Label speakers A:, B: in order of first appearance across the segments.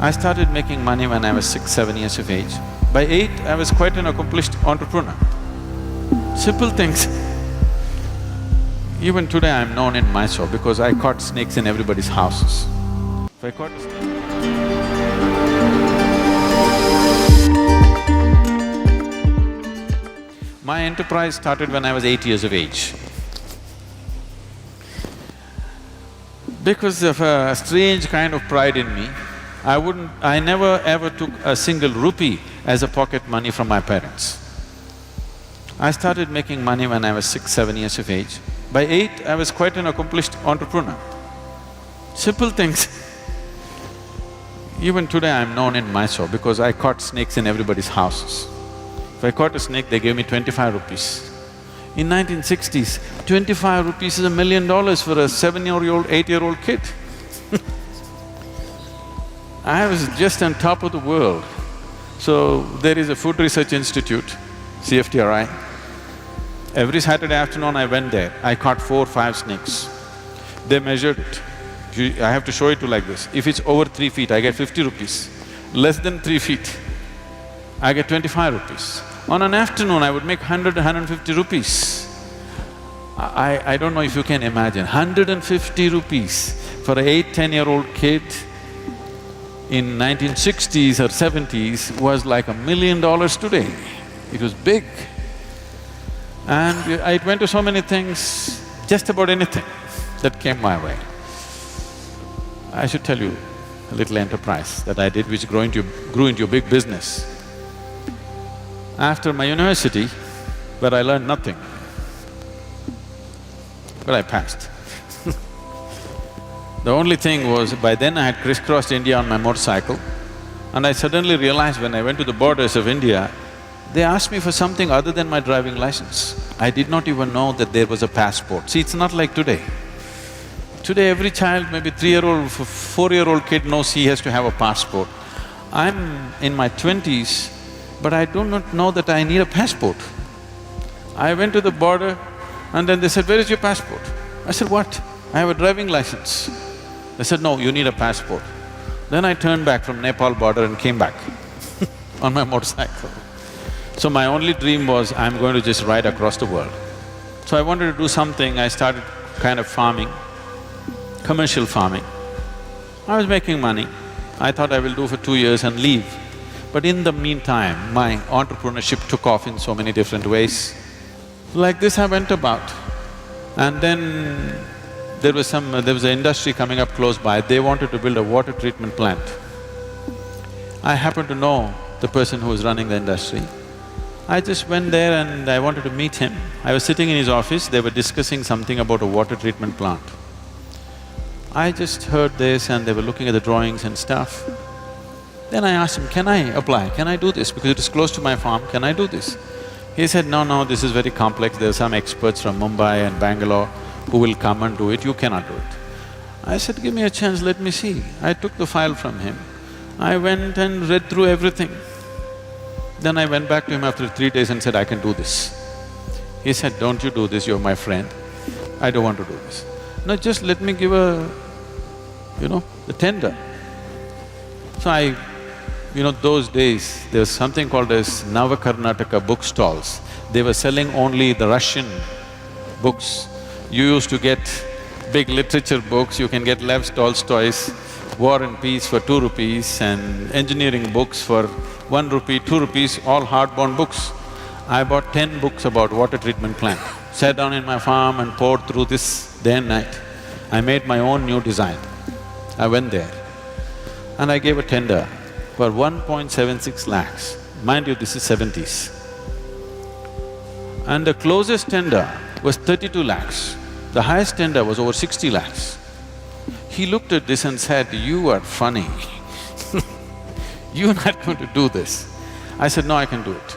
A: I started making money when I was 6, 7 years of age. By 8, I was quite an accomplished entrepreneur. Simple things. Even today I'm known in Mysore because I caught snakes in everybody's houses. If I caught a snake… My enterprise started when I was 8 years of age. Because of a strange kind of pride in me, I never ever took a single rupee as a pocket money from my parents. I started making money when I was 6, 7 years of age. By 8, I was quite an accomplished entrepreneur. Simple things. Even today I'm known in Mysore because I caught snakes in everybody's houses. If I caught a snake, they gave me 25 rupees. In 1960s, 25 rupees is $1 million for a 7-year-old, 8-year-old kid. I was just on top of the world. So, there is a Food Research Institute, CFTRI. Every Saturday afternoon I went there, I caught 4 or 5 snakes. They measured it. I have to show it to like this. If it's over 3 feet, I get 50 rupees. Less than 3 feet, I get 25 rupees. On an afternoon, I would make 100, 150 rupees. I don't know if you can imagine, 150 rupees for an 8, 10-year-old kid in 1960s or 70s was like $1 million today. It was big. And I went to so many things, just about anything that came my way. I should tell you a little enterprise that I did which grew into a big business. After my university, where I learned nothing, but I passed. The only thing was, by then I had crisscrossed India on my motorcycle, and I suddenly realized when I went to the borders of India, they asked me for something other than my driving license. I did not even know that there was a passport. See, it's not like today. Today every child, maybe 3-year-old, 4-year-old kid knows he has to have a passport. I'm in my 20s, but I do not know that I need a passport. I went to the border and then they said, "Where is your passport?" I said, "What? I have a driving license." They said, "No, you need a passport." Then I turned back from Nepal border and came back on my motorcycle. So my only dream was, I'm going to just ride across the world. So I wanted to do something, I started kind of farming, commercial farming. I was making money. I thought I will do for 2 years and leave. But in the meantime, my entrepreneurship took off in so many different ways. Like this I went about. And then there was an industry coming up close by, they wanted to build a water treatment plant. I happened to know the person who was running the industry. I just went there and I wanted to meet him. I was sitting in his office, they were discussing something about a water treatment plant. I just heard this and they were looking at the drawings and stuff. Then I asked him, "Can I apply? Can I do this? Because it is close to my farm, can I do this?" He said, "No, this is very complex, there are some experts from Mumbai and Bangalore who will come and do it, you cannot do it." I said, "Give me a chance, let me see." I took the file from him. I went and read through everything. Then I went back to him after 3 days and said, "I can do this." He said, "Don't you do this, you're my friend. I don't want to do this." "No, just let me give the tender." So those days, there was something called as Navakarnataka book stalls. They were selling only the Russian books. You used to get big literature books, you can get Lev Tolstoy's War and Peace for 2 rupees and engineering books for 1 rupee, 2 rupees, all hardbound books. I bought 10 books about water treatment plant, sat down in my farm and poured through this day and night. I made my own new design. I went there and I gave a tender for 1.76 lakhs. Mind you, this is 70s. And the closest tender was 32 lakhs. The highest tender was over 60 lakhs. He looked at this and said, "You are funny. You're not going to do this." I said, "No, I can do it."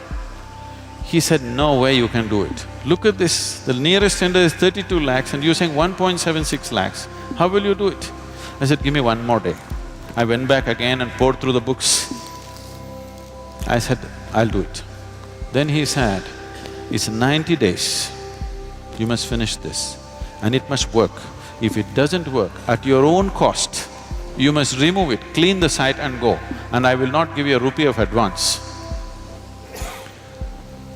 A: He said, "No way you can do it. Look at this, the nearest tender is 32 lakhs and you're saying 1.76 lakhs. How will you do it?" I said, "Give me one more day." I went back again and poured through the books. I said, "I'll do it." Then he said, "It's 90 days, you must finish this and it must work. If it doesn't work, at your own cost, You must remove it, clean the site and go, and I will not give you a rupee of advance.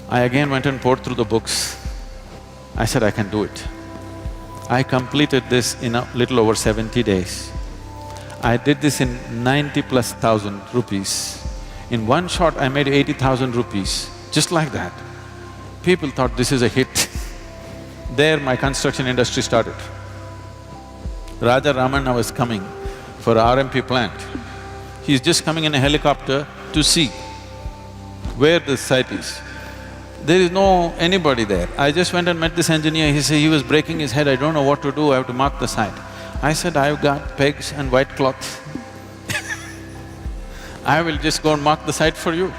A: I again went and poured through the books. I said, I can do it. I completed this in a little over 70 days. I did this in 90,000+ rupees. In one shot, I made 80,000 rupees, just like that. People thought this is a hit. There my construction industry started. Raja Ramanna was coming for RMP plant. He's just coming in a helicopter to see where the site is. There is no anybody there. I just went and met this engineer, he was breaking his head, I don't know what to do, I have to mark the site. I said, I've got pegs and white cloth. I will just go and mark the site for you.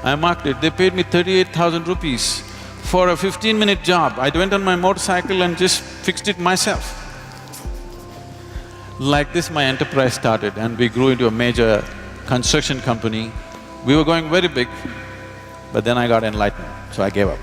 A: I marked it, they paid me 38,000 rupees for a 15-minute job. I went on my motorcycle and just fixed it myself. Like this my enterprise started and we grew into a major construction company. We were going very big, but then I got enlightened, so I gave up.